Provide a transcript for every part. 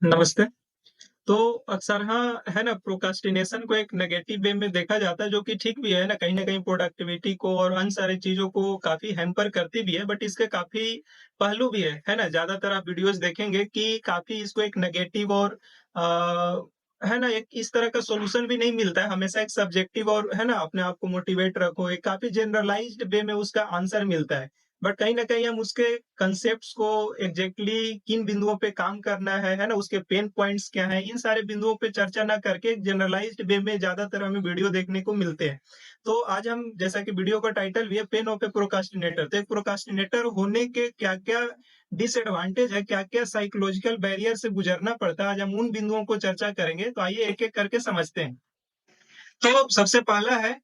नमस्ते। तो अक्सर हाँ, है ना प्रोक्रास्टिनेशन को एक नेगेटिव वे में देखा जाता है जो कि ठीक भी है ना, कहीं न कहीं प्रोडक्टिविटी को और अन्य सारी चीज़ों को काफ़ी हैम्पर करती भी है, बट इसके काफ़ी पहलू भी है ना? ज़्यादातर आप वीडियोज़ देखेंगे कि काफ़ी इसको एक नेगेटिव और है ना, एक इस तरह का सॉल्यूशन भी नहीं मिलता है, हमेशा एक सब्जेक्टिव और है ना, अपने आप को मोटिवेट रखो, एक काफ़ी जनरलाइज़्ड वे में उसका आंसर मिलता है। बट कहीं न कहीं हम उसके कांसेप्ट्स को एग्ज़ैक्टली किन बिंदुओं पे काम करना है ना? उसके पेन पॉइंट्स क्या हैं? इन सारे बिंदुओं पे चर्चा ना करके एक जनरलाइज़्ड वे में ज़्यादातर हमें वीडियो देखने को मिलते हैं। तो आज हम जैसा कि वीडियो का टाइटल भी है पेन ऑफ ए प्रोक्रास्टिनेटर, तो एक प्रोक्रास्टिनेटर होने के क्या-क्या डिसएडवांटेज है, क्या-क्या साइकोलॉजिकल बैरियर से गुजरना पड़ता है, आज हम उन बिंदुओं को चर्चा करेंगे। तो आइए एक-एक करके समझते हैं। तो सबसे पहला है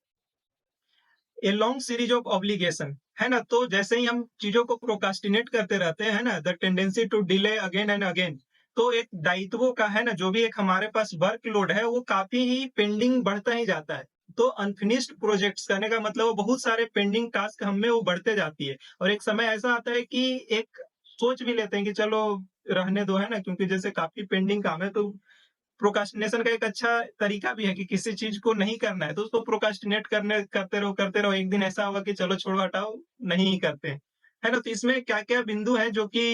a long series of obligation, है ना? तो जैसे ही हम चीज़ों को प्रोक्रास्टिनेट करते रहते हैं, है ना? The tendency to delay again and again. तो एक दायित्वों का है ना, जो भी एक हमारे पास वर्कलोड है, वो काफ़ी ही पेंडिंग बढ़ता ही जाता है। तो अनफिनिश्ड प्रोजेक्ट्स कहने का मतलब वो बहुत सारे पेंडिंग टास्क हम में वो बढ़ते जाती है और एक समय ऐसा आता है कि एक सोच भी लेते हैं कि चलो रहने दो, है ना? क्योंकि जैसे काफ़ी पेंडिंग काम है तो प्रोक्रास्टिनेशन का एक अच्छा तरीका भी है कि किसी चीज़ को नहीं करना है, तो उसको प्रोक्रास्टिनेट करते रहो, एक दिन ऐसा होगा कि चलो छोड़ो हटाओ, नहीं ही करते हैं। है ना? तो इसमें क्या-क्या बिंदु हैं जो कि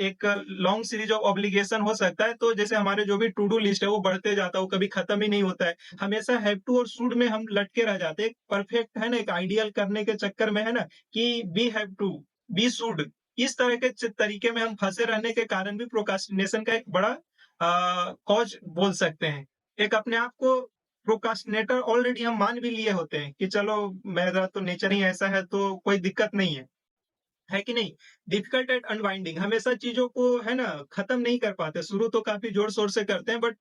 एक लॉन्ग सीरीज़ ऑफ ऑब्लिगेशन हो सकता है, तो जैसे हमारे जो भी टू डू लिस्ट है वो बढ़ते जाता है, वो कभी खत्म ही नहीं होता है। हमेशा हैव टू और शुड में हम लटके रह जाते हैं। एक परफेक्ट है ना, एक आइडियल करने के चक्कर में है ना कि we have to, we should, इस तरह के तरीके में हम फँसे रहने के कारण भी प्रोक्रास्टिनेशन का एक बड़ा कॉज़ बोल सकते हैं। एक अपने आप को प्रोक्रास्टिनेटर ऑलरेडी हम मान भी लिए होते हैं कि चलो मेरा तो नेचर ही ऐसा है तो कोई दिक्कत नहीं है कि नहीं? डिफिकल्ट एट अनवाइंडिंग, हमेशा चीज़ों को है ना खत्म नहीं कर पाते। शुरू तो काफ़ी ज़ोर-शोर से करते हैं बट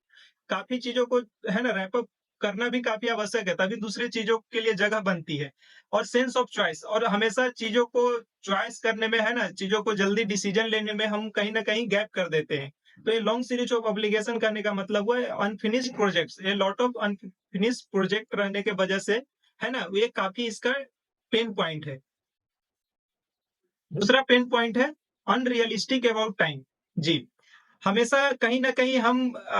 काफ़ी चीज़ों को है ना रैप अप करना भी काफ़ी आवश्यक है, तभी दूसरी चीज़ों के लिए जगह बनती है। और सेंस ऑफ चॉइस, और हमेशा चीज़ों को चॉइस करने में है ना, चीज़ों को जल्दी डिसीजन लेने में हम कहीं न कहीं गैप कर देते हैं। तो ये लॉन्ग सीरीज ऑफ ऑब्लिगेशन करने का मतलब हुआ है अनफिनिश्ड प्रोजेक्ट्स, ये लॉट ऑफ अनफिनिश्ड प्रोजेक्ट रहने के वजह से है ना, ये काफ़ी इसका पेन पॉइंट है। दूसरा पेन पॉइंट है अनरियलिस्टिक अबाउट टाइम। जी, हमेशा कहीं न कहीं हम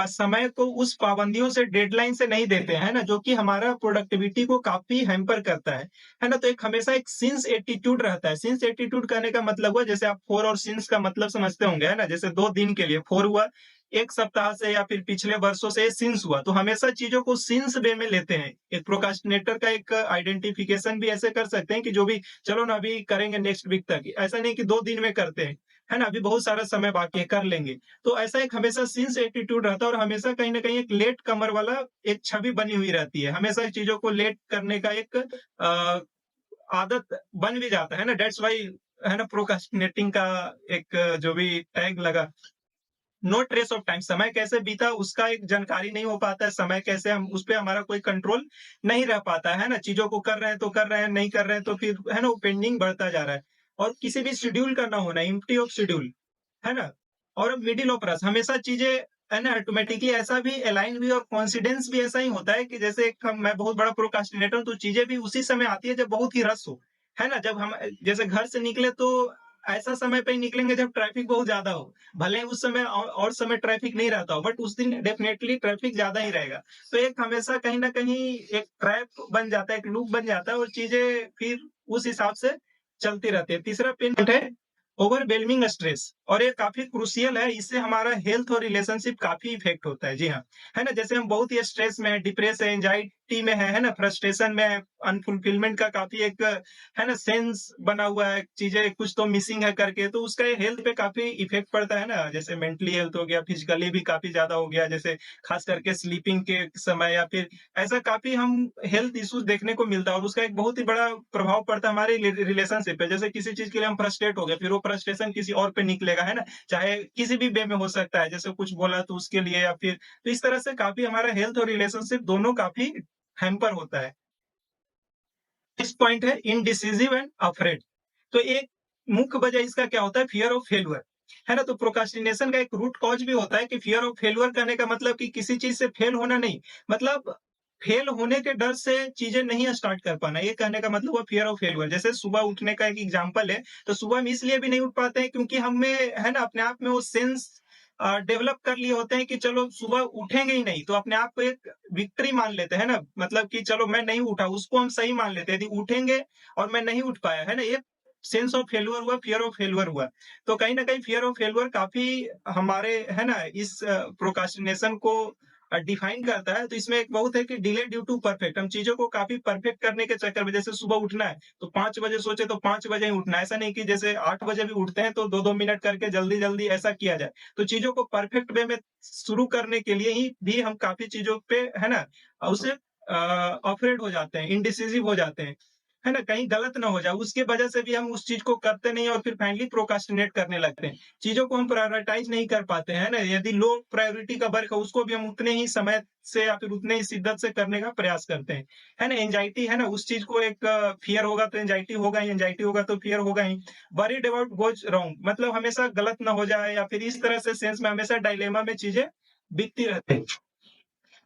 समय को उस पाबंदियों से डेडलाइन से नहीं देते हैं, है ना? जो कि हमारा प्रोडक्टिविटी को काफ़ी हैम्पर करता है ना? तो एक हमेशा एक सिंस एटीट्यूड रहता है। सिंस एटीट्यूड कहने का मतलब हुआ जैसे आप फॉर और सिंस का मतलब समझते होंगे, है ना? जैसे 2 दिन के लिए फॉर हुआ, 1 सप्ताह से या फिर पिछले वर्षों से सिंस हुआ, तो हमेशा चीज़ों को सिंस वे में लेते हैं। एक प्रोक्रास्टिनेटर का एक आइडेंटिफिकेशन भी ऐसे कर सकते हैं कि जो भी चलो ना अभी करेंगे नेक्स्ट वीक तक, ऐसा नहीं कि 2 दिन में करते हैं, है ना? अभी बहुत सारा समय बाकी है, कर लेंगे। तो ऐसा एक हमेशा सिंस एटीट्यूड रहता है और हमेशा कहीं न कहीं एक लेट कमर वाला एक छवि बनी हुई रहती है। हमेशा चीज़ों को लेट करने का एक आदत बन भी जाता है ना, दैट्स व्हाई है ना प्रोक्रास्टिनेटिंग का एक जो भी टैग लगा, नो ट्रेस ऑफ टाइम, समय कैसे बीता उसका एक जानकारी नहीं हो पाता है, समय कैसे हम उस पे हमारा कोई कंट्रोल नहीं रह पाता है ना? चीज़ों को कर रहे हैं तो कर रहे हैं, नहीं कर रहे हैं तो फिर है ना वो पेंडिंग बढ़ता जा रहा है। और किसी भी शेड्यूल का ना होना, एम्प्टी ऑफ शेड्यूल, है ना? और मिडल ऑफ रश, हमेशा चीज़ें है ना ऑटोमेटिकली ऐसा भी अलाइन भी और कोइंसिडेंस भी ऐसा ही होता है कि जैसे एक मैं बहुत बड़ा प्रोक्रास्टिनेटर हूँ, तो चीज़ें भी उसी समय आती है जब बहुत ही रश हो, है ना? जब हम जैसे घर से निकले तो ऐसा समय पे ही निकलेंगे जब ट्रैफिक बहुत ज़्यादा हो। भले ही उस समय और समय ट्रैफिक नहीं रहता हो, बट उस दिन डेफिनिटली ट्रैफिक ज़्यादा ही रहेगा। तो एक हमेशा कहीं न कहीं एक ट्रैप बन जाता है, एक लूप बन जाता है और चीज़ें फिर उस हिसाब से चलती रहती है। तीसरा पिन पॉइंट है ओवरवेलमिंग स्ट्रेस, और ये काफ़ी क्रूशियल है, इससे हमारा हेल्थ और रिलेशनशिप काफ़ी इफ़ेक्ट होता है। जी हाँ, है ना? जैसे हम बहुत ही स्ट्रेस में हैं, डिप्रेस है, एंग्ज़ायटी में है ना? फ्रस्ट्रेशन में है, अनफुलफिलमेंट का काफ़ी एक है ना सेंस बना हुआ है, चीज़ें कुछ तो मिसिंग है करके, तो उसका ये हेल्थ पे काफ़ी इफ़ेक्ट पड़ता है ना? जैसे मेंटली हेल्थ हो गया, फिज़िकली भी काफ़ी ज़्यादा हो गया, जैसे ख़ास करके स्लीपिंग के समय या फिर ऐसा काफ़ी हम हेल्थ इश्यूज़ देखने को मिलता है और उसका एक बहुत ही बड़ा प्रभाव पड़ता है हमारे रिलेशनशिप पे। जैसे किसी चीज़ के लिए हम फ्रस्ट्रेट हो गए, फिर वो फ्रस्ट्रेशन किसी और पे निकलेगा, है ना? चाहे किसी भी वे में हो सकता है, जैसे कुछ बोला तो उसके लिए या फिर तो इस तरह से काफ़ी हमारा हेल्थ और रिलेशनशिप दोनों काफ़ी हैम्पर होता है। नेक्स्ट पॉइंट है इनडिसिसिव एंड अफ्रेड। तो एक मुख्य वजह इसका क्या होता है? फियर ऑफ फेल्यूर, है ना? तो प्रोक्रास्टिनेशन का एक रूट कॉज भी होता है कि फियर ऑफ फेल्यूर करने का मतलब कि किसी चीज से फेल होना नहीं, मतलब फेल होने के डर से चीजें नहीं स्टार्ट कर पाना, ये कहने का मतलब हुआ फियर ऑफ फेल्यूर। जैसे सुबह उठने का एक एग्जांपल है, तो सुबह हम इसलिए भी नहीं उठ पाते हैं क्योंकि हमें है ना अपने आप में वो सेंस डेवलप कर लिए होते हैं कि चलो सुबह उठेंगे ही नहीं, तो अपने आप को एक विक्ट्री मान लेते हैं ना, मतलब कि चलो मैं नहीं उठा, उसको हम सही मान लेते हैं। यदि उठेंगे और मैं नहीं उठ पाया, है ना? ये सेंस ऑफ फेल्योर हुआ, फियर ऑफ फेल्योर हुआ। तो कहीं न कहीं फियर ऑफ फेल्योर काफ़ी हमारे, है ना, इस प्रोक्रास्टिनेशन को डिफाइन करता है। तो इसमें एक बहुत है कि डिले ड्यू टू परफेक्ट, हम चीज़ों को काफ़ी परफेक्ट करने के चक्कर में, जैसे सुबह उठना है, तो 5 बजे सोचे तो 5 बजे ही उठना है। ऐसा नहीं कि जैसे 8 बजे भी उठते हैं तो 2-2 मिनट करके जल्दी-जल्दी ऐसा किया जाए। तो चीज़ों को परफेक्ट वे में शुरू करने के लिए ही भी हम काफ़ी चीज़ों पे, है ना, उससे अफ़्रेड हो जाते हैं, इंडिसिसिव हो जाते हैं। है ना? कहीं गलत ना हो जाए, उसकी वजह से भी हम उस चीज़ को करते नहीं और फिर फाइनली प्रोक्रास्टिनेट करने लगते हैं। चीज़ों को हम प्रायोरिटाइज़ नहीं कर पाते हैं, है ना? यदि लो प्रायोरिटी का वर्क है, उसको भी हम उतने ही समय से या फिर उतने ही शिद्दत से करने का प्रयास करते हैं। है ना? एंग्ज़ायटी, है ना? उस चीज़ को एक फ़ियर होगा तो एंग्ज़ायटी होगा ही, एंग्ज़ायटी होगा तो फ़ियर होगा ही। वरीड अबाउट गोज़ रॉन्ग, मतलब हमेशा गलत ना हो जाए या फिर इस तरह से सेंस में हमेशा डायलेमा में चीज़ें बीतती रहती हैं।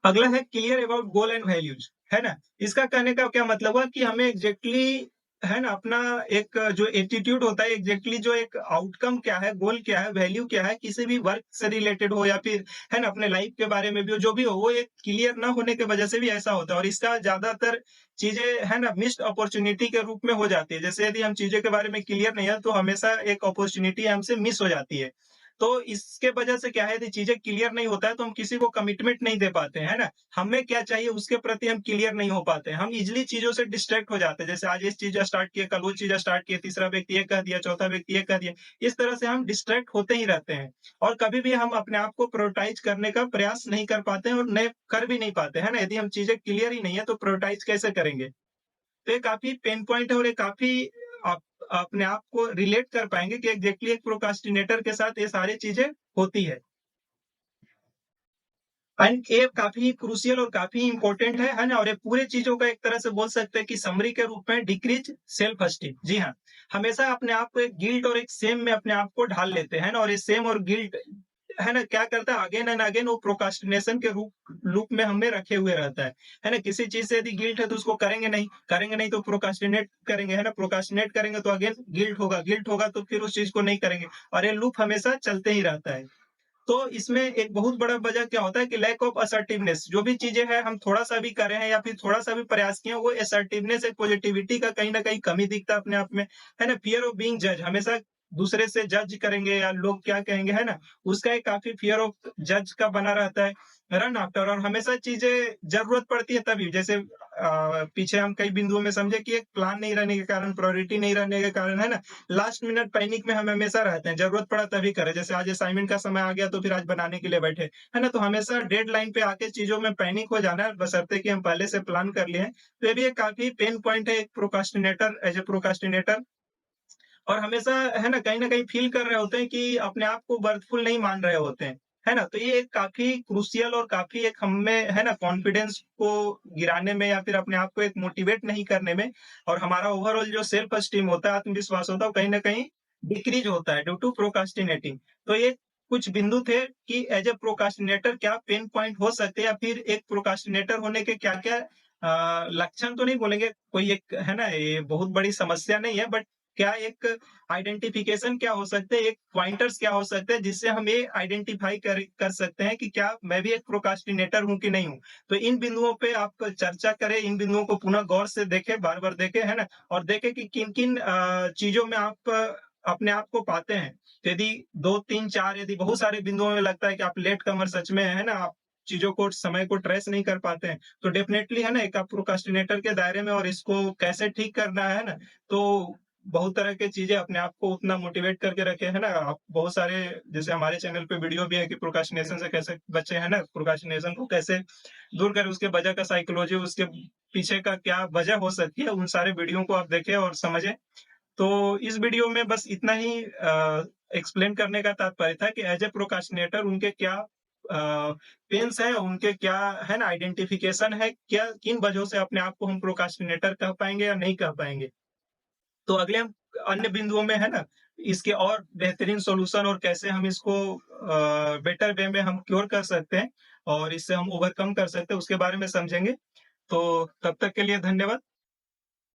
अगला है clear about goal and values, है ना? इसका कहने का क्या मतलब हुआ कि हमें एग्जैक्टली, है ना, अपना एक जो एटीट्यूड होता है, एग्जैक्टली जो एक आउटकम क्या है, गोल क्या है, वैल्यू क्या है, किसी भी वर्क से रिलेटेड हो या फिर, है ना, अपने लाइफ के बारे में भी हो, जो भी हो, वो एक क्लियर ना होने की वजह से भी ऐसा होता है और इसका ज्यादातर चीजें, है ना, मिस्ड अपॉर्चुनिटी के रूप में हो जाती है। जैसे यदि हम चीजें के बारे में क्लियर नहीं है तो हमेशा एक अपॉर्चुनिटी हमसे मिस हो जाती है। तो इसके वजह से क्या है, यदि चीजें क्लियर नहीं होता है तो हम किसी को कमिटमेंट नहीं दे पाते हैं, है ना? हमें क्या चाहिए उसके प्रति हम क्लियर नहीं हो पाते हैं। हम इज़िली चीज़ों से डिस्ट्रैक्ट हो जाते हैं। जैसे आज इस चीज़ स्टार्ट किया, कल वो चीज़ स्टार्ट किया, तीसरा व्यक्ति ये कह दिया, चौथा व्यक्ति ये कह दिया। इस तरह से हम डिस्ट्रैक्ट होते ही रहते हैं और कभी भी हम अपने आप को प्रायोरिटाइज़ करने का प्रयास नहीं कर पाते हैं और नहीं कर भी नहीं पाते, है ना? यदि हम चीज़ें क्लियर ही नहीं है तो प्रायोरिटाइज़ कैसे करेंगे? तो ये काफ़ी पेन पॉइंट है और ये काफ़ी आप अपने आप को रिलेट कर पाएँगे कि एग्ज़ैक्टली एक प्रोक्रास्टिनेटर के साथ ये सारी चीज़ें होती है। एंड ये काफ़ी क्रूशियल और काफ़ी इम्पोर्टेंट है ना? और ये पूरे चीज़ों का एक तरह से बोल सकते हैं कि समरी के रूप में डिक्रीज़ सेल्फ एस्टीम। जी हाँ, हमेशा अपने आप को एक गिल्ट और एक शेम में अपने आप को ढाल लेते हैं ना, और ये शेम और गिल्ट, है ना, क्या करता है, अगेन एंड अगेन वो प्रोक्रास्टिनेशन के रूप लूप में हमें रखे हुए रहता है ना? किसी चीज़ से यदि गिल्ट है तो उसको करेंगे नहीं तो प्रोक्रास्टिनेट करेंगे, है ना? प्रोक्रास्टिनेट करेंगे तो अगेन गिल्ट होगा तो फिर उस चीज़ को नहीं करेंगे और ये लूप हमेशा चलते ही रहता है। तो इसमें एक बहुत बड़ा वजह क्या होता है कि लैक ऑफ असर्टिवनेस, जो भी चीजें हैं हम थोड़ा-सा भी कर रहे हैं या फिर थोड़ा-सा भी प्रयास किए हैं, वो असर्टिवनेस, एक पॉजिटिविटी का कहीं न कहीं कमी दिखता है अपने आप में, है ना? फियर ऑफ बीइंग जज, हमेशा दूसरे से जज करेंगे या लोग क्या कहेंगे, है ना? उसका एक काफ़ी फियर ऑफ जज का बना रहता है। रन आफ्टर, और हमेशा चीजें ज़रूरत पड़ती है तभी, जैसे पीछे हम कई बिंदुओं में समझे कि एक प्लान नहीं रहने के कारण, प्रायोरिटी नहीं रहने के कारण, है ना? लास्ट मिनट पैनिक में हम हमेशा रहते हैं, ज़रूरत पड़ा तभी करें। जैसे आज असाइनमेंट का समय आ गया तो फिर आज बनाने के लिए बैठे, है ना? तो हमेशा डेडलाइन पे आके चीज़ों में पैनिक हो जाना है, बशर्ते कि हम पहले से प्लान कर लिए हैं। तो ये भी एक काफ़ी पेन पॉइंट है एक प्रोक्रास्टिनेटर, एज़ अ प्रोक्रास्टिनेटर, और हमेशा, है ना, कहीं न कहीं फ़ील कर रहे होते हैं कि अपने आप को वर्थफुल नहीं मान रहे होते हैं, है ना? तो ये एक काफ़ी क्रूशियल और काफ़ी एक हम में, है ना, कॉन्फिडेंस को गिराने में या फिर अपने आप को एक मोटिवेट नहीं करने में, और हमारा ओवरऑल जो सेल्फ एस्टीम होता है, आत्मविश्वास होता है, वो कहीं न कहीं डिक्रीज़ होता है ड्यू टू प्रोक्रास्टिनेटिंग। तो ये कुछ बिंदु थे कि एज़ अ प्रोक्रास्टिनेटर क्या पेन पॉइंट हो सकते हैं या फिर एक प्रोक्रास्टिनेटर होने के क्या-क्या लक्षण तो नहीं बोलेंगे, कोई एक, है ना, ये बहुत बड़ी समस्या नहीं है, बट क्या एक आइडेंटिफिकेशन क्या हो सकते हैं, एक पॉइंटर्स क्या हो सकते हैं जिससे हम ये आइडेंटिफाई कर कर सकते हैं कि क्या मैं भी एक प्रोक्रास्टिनेटर हूँ कि नहीं हूँ। तो इन बिंदुओं पे आप चर्चा करें, इन बिंदुओं को पुनः गौर से देखें, बार-बार देखें, है ना? और देखें कि किन-किन चीज़ों में आप अपने आप को पाते हैं। तो यदि 2, 3, 4, यदि बहुत सारे बिंदुओं में लगता है कि आप लेट कमर सच में, है ना, आप चीज़ों को, समय को ट्रेस नहीं कर पाते हैं, तो डेफिनिटली, है ना, एक आप प्रोक्रास्टिनेटर के दायरे में, और इसको कैसे ठीक करना है ना? तो बहुत तरह की चीज़ें अपने आप को उतना मोटिवेट करके रखे, है ना? आप बहुत सारे, जैसे हमारे चैनल पे वीडियो भी है कि प्रोक्रास्टिनेशन से कैसे बचें, है ना? प्रोक्रास्टिनेशन को कैसे दूर करें, उसके वजह का साइकोलॉजी, उसके पीछे का क्या वजह हो सकती है, उन सारे वीडियो को आप देखें और समझें। तो इस वीडियो में बस इतना ही एक्सप्लेन करने का तात्पर्य था कि एज़ अ प्रोक्रास्टिनेटर उनके क्या पेन्स हैं, उनके क्या, है ना, आइडेंटिफिकेशन है, क्या किन वजहों से अपने आप को हम प्रोक्रास्टिनेटर कह पाएँगे या नहीं कह पाएँगे। तो अगले हम अन्य बिंदुओं में, है ना, इसके और बेहतरीन सॉल्यूशन और कैसे हम इसको बेटर वे में हम क्योर कर सकते हैं और इससे हम ओवरकम कर सकते हैं, उसके बारे में समझेंगे। तो तब तक के लिए धन्यवाद।